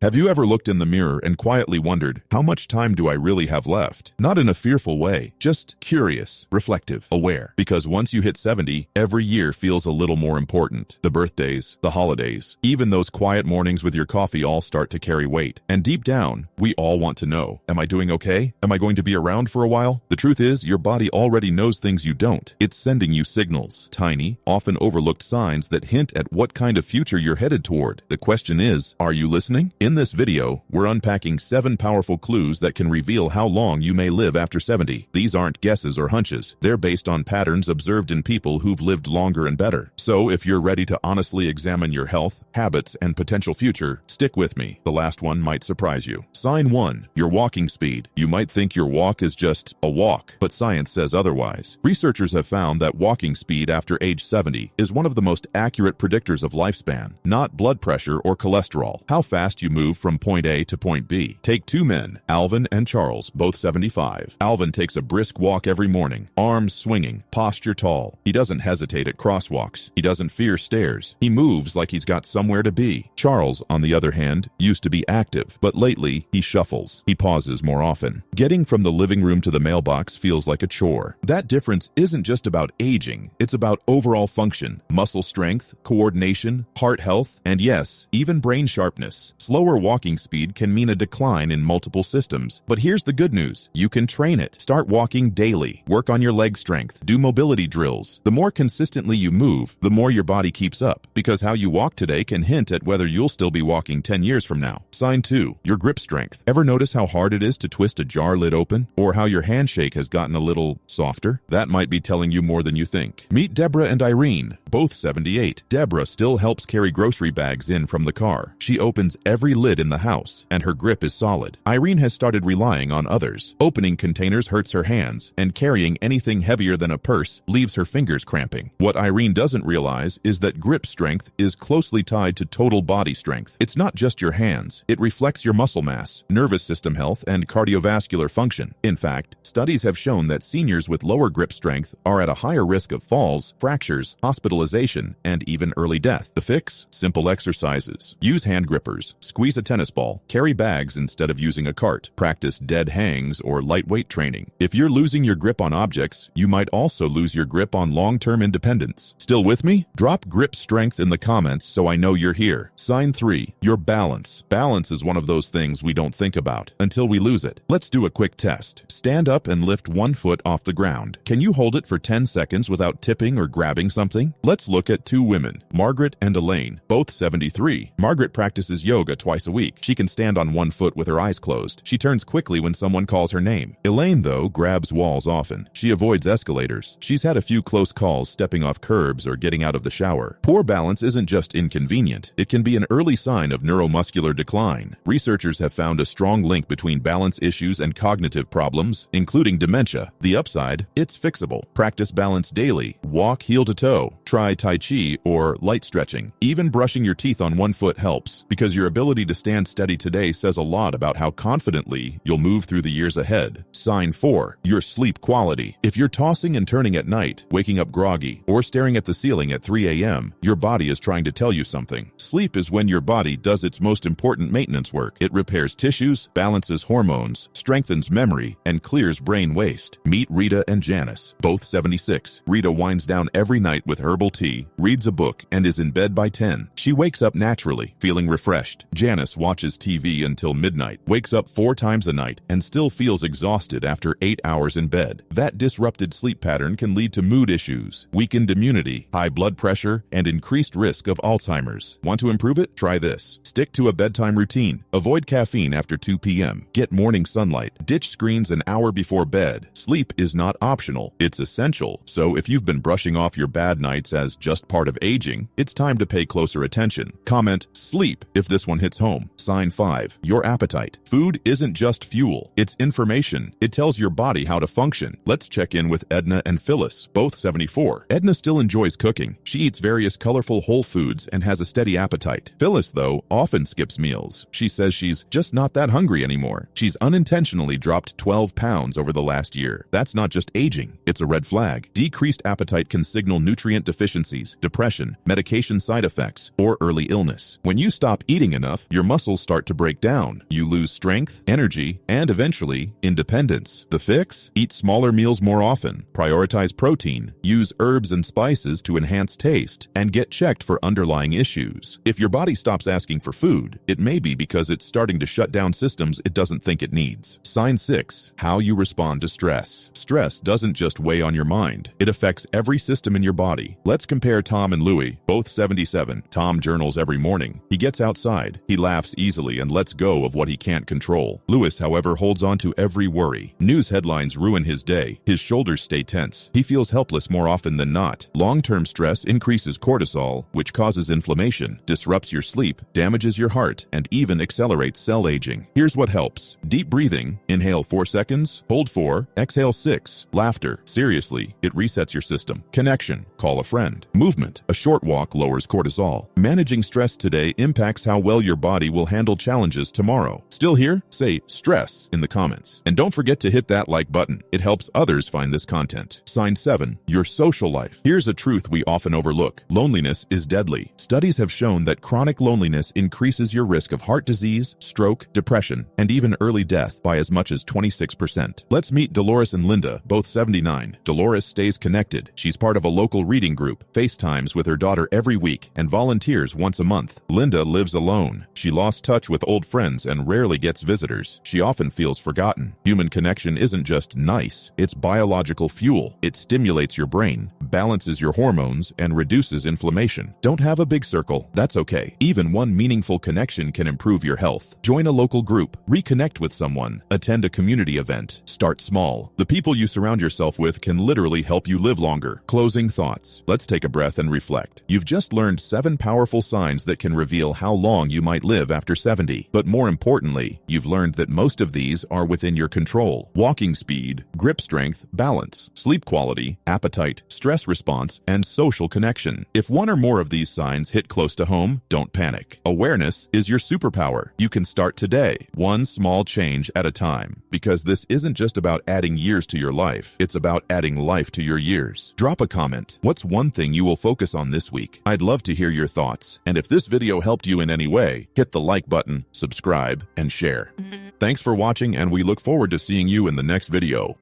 Have you ever looked in the mirror and quietly wondered, how much time do I really have left? Not in a fearful way, just curious, reflective, aware. Because once you hit 70, every year feels a little more important. The birthdays, the holidays, even those quiet mornings with your coffee all start to carry weight. And deep down, we all want to know, am I doing okay? Am I going to be around for a while? The truth is, your body already knows things you don't. It's sending you signals, tiny, often overlooked signs that hint at what kind of future you're headed toward. The question is, are you listening? In this video, we're unpacking 7 powerful clues that can reveal how long you may live after 70. These aren't guesses or hunches. They're based on patterns observed in people who've lived longer and better. So if you're ready to honestly examine your health, habits, and potential future, stick with me. The last one might surprise you. Sign 1. Your walking speed. You might think your walk is just a walk, but science says otherwise. Researchers have found that walking speed after age 70 is one of the most accurate predictors of lifespan, not blood pressure or cholesterol. How fast you move from point A to point B. Take 2 men, Alvin and Charles, both 75. Alvin takes a brisk walk every morning, arms swinging, posture tall. He doesn't hesitate at crosswalks. He doesn't fear stairs. He moves like he's got somewhere to be. Charles, on the other hand, used to be active, but lately he shuffles. He pauses more often. Getting from the living room to the mailbox feels like a chore. That difference isn't just about aging, it's about overall function, muscle strength, coordination, heart health, and yes, even brain sharpness. Slower walking speed can mean a decline in multiple systems. But here's the good news. You can train it. Start walking daily. Work on your leg strength. Do mobility drills. The more consistently you move, the more your body keeps up. Because how you walk today can hint at whether you'll still be walking 10 years from now. Sign 2. Your grip strength. Ever notice how hard it is to twist a jar lid open? Or how your handshake has gotten a little softer? That might be telling you more than you think. Meet Deborah and Irene, both 78. Deborah still helps carry grocery bags in from the car. She opens every lid in the house, and her grip is solid. Irene has started relying on others. Opening containers hurts her hands, and carrying anything heavier than a purse leaves her fingers cramping. What Irene doesn't realize is that grip strength is closely tied to total body strength. It's not just your hands. It reflects your muscle mass, nervous system health, and cardiovascular function. In fact, studies have shown that seniors with lower grip strength are at a higher risk of falls, fractures, hospitalization, and even early death. The fix? Simple exercises. Use hand grippers. Squeeze a tennis ball. Carry bags instead of using a cart. Practice dead hangs or lightweight training. If you're losing your grip on objects, you might also lose your grip on long-term independence. Still with me? Drop grip strength in the comments so I know you're here. Sign 3. Your balance. Balance is one of those things we don't think about until we lose it. Let's do a quick test. Stand up and lift 1 foot off the ground. Can you hold it for 10 seconds without tipping or grabbing something? Let's look at 2 women, Margaret and Elaine, both 73. Margaret practices yoga twice a week. She can stand on 1 foot with her eyes closed. She turns quickly when someone calls her name. Elaine, though, grabs walls often. She avoids escalators. She's had a few close calls stepping off curbs or getting out of the shower. Poor balance isn't just inconvenient. It can be an early sign of neuromuscular decline. Researchers have found a strong link between balance issues and cognitive problems, including dementia. The upside? It's fixable. Practice balance daily. Walk heel to toe. Try Tai Chi or light stretching. Even brushing your teeth on 1 foot helps, because your ability to stand steady today says a lot about how confidently you'll move through the years ahead. Sign 4. Your sleep quality. If you're tossing and turning at night, waking up groggy, or staring at the ceiling at 3 a.m., your body is trying to tell you something. Sleep is when your body does its most important maintenance work. It repairs tissues, balances hormones, strengthens memory, and clears brain waste. Meet Rita and Janice, both 76. Rita winds down every night with herbal tea, reads a book, and is in bed by 10. She wakes up naturally, feeling refreshed. Janice watches TV until midnight, wakes up 4 times a night, and still feels exhausted after 8 hours in bed. That disrupted sleep pattern can lead to mood issues, weakened immunity, high blood pressure, and increased risk of Alzheimer's. Want to improve it? Try this. Stick to a bedtime routine. Avoid caffeine after 2 p.m. Get morning sunlight. Ditch screens an hour before bed. Sleep is not optional. It's essential. So if you've been brushing off your bad nights as just part of aging, it's time to pay closer attention. Comment sleep if this one hits home. Sign 5. Your appetite. Food isn't just fuel. It's information. It tells your body how to function. Let's check in with Edna and Phyllis, both 74. Edna still enjoys cooking. She eats various colorful whole foods and has a steady appetite. Phyllis, though, often skips meals. smiles. She says she's just not that hungry anymore. She's unintentionally dropped 12 pounds over the last year. That's not just aging, it's a red flag. Decreased appetite can signal nutrient deficiencies, depression, medication side effects, or early illness. When you stop eating enough, your muscles start to break down. You lose strength, energy, and eventually, independence. The fix? Eat smaller meals more often, prioritize protein, use herbs and spices to enhance taste, and get checked for underlying issues. If your body stops asking for food, it may be because it's starting to shut down systems it doesn't think it needs. Sign 6. How you respond to stress. Stress doesn't just weigh on your mind. It affects every system in your body. Let's compare Tom and Louie, both 77. Tom journals every morning. He gets outside. He laughs easily and lets go of what he can't control. Louis, however, holds on to every worry. News headlines ruin his day. His shoulders stay tense. He feels helpless more often than not. Long-term stress increases cortisol, which causes inflammation, disrupts your sleep, damages your heart, and even accelerates cell aging. Here's what helps. Deep breathing. Inhale 4 seconds, hold 4, exhale 6. Laughter. Seriously, it resets your system. Connection. Call a friend. Movement. A short walk lowers cortisol. Managing stress today impacts how well your body will handle challenges tomorrow. Still here? Say stress in the comments. And don't forget to hit that like button. It helps others find this content. Sign 7. Your social life. Here's a truth we often overlook. Loneliness is deadly. Studies have shown that chronic loneliness increases your risk of heart disease, stroke, depression, and even early death by as much as 26%. Let's meet Dolores and Linda, both 79. Dolores stays connected. She's part of a local reading group, FaceTimes with her daughter every week, and volunteers once a month. Linda lives alone. She lost touch with old friends and rarely gets visitors. She often feels forgotten. Human connection isn't just nice, it's biological fuel. It stimulates your brain, balances your hormones, and reduces inflammation. Don't have a big circle? That's okay. Even one meaningful connection can improve your health. Join a local group, reconnect with someone, attend a community event. Start small. The people you surround yourself with can literally help you live longer. Closing thoughts. Let's take a breath and reflect. You've just learned 7 powerful signs that can reveal how long you might live after 70. But more importantly, you've learned that most of these are within your control. Walking speed, grip strength, balance, sleep quality, appetite, stress response, and social connection. If one or more of these signs hit close to home, don't panic. Awareness is your superpower. You can start today, one small change at a time, because this isn't just about adding years to your life, it's about adding life to your years. Drop a comment. What's one thing you will focus on this week? I'd love to hear your thoughts. And if this video helped you in any way, hit the like button, subscribe, and share. Thanks for watching, and we look forward to seeing you in the next video.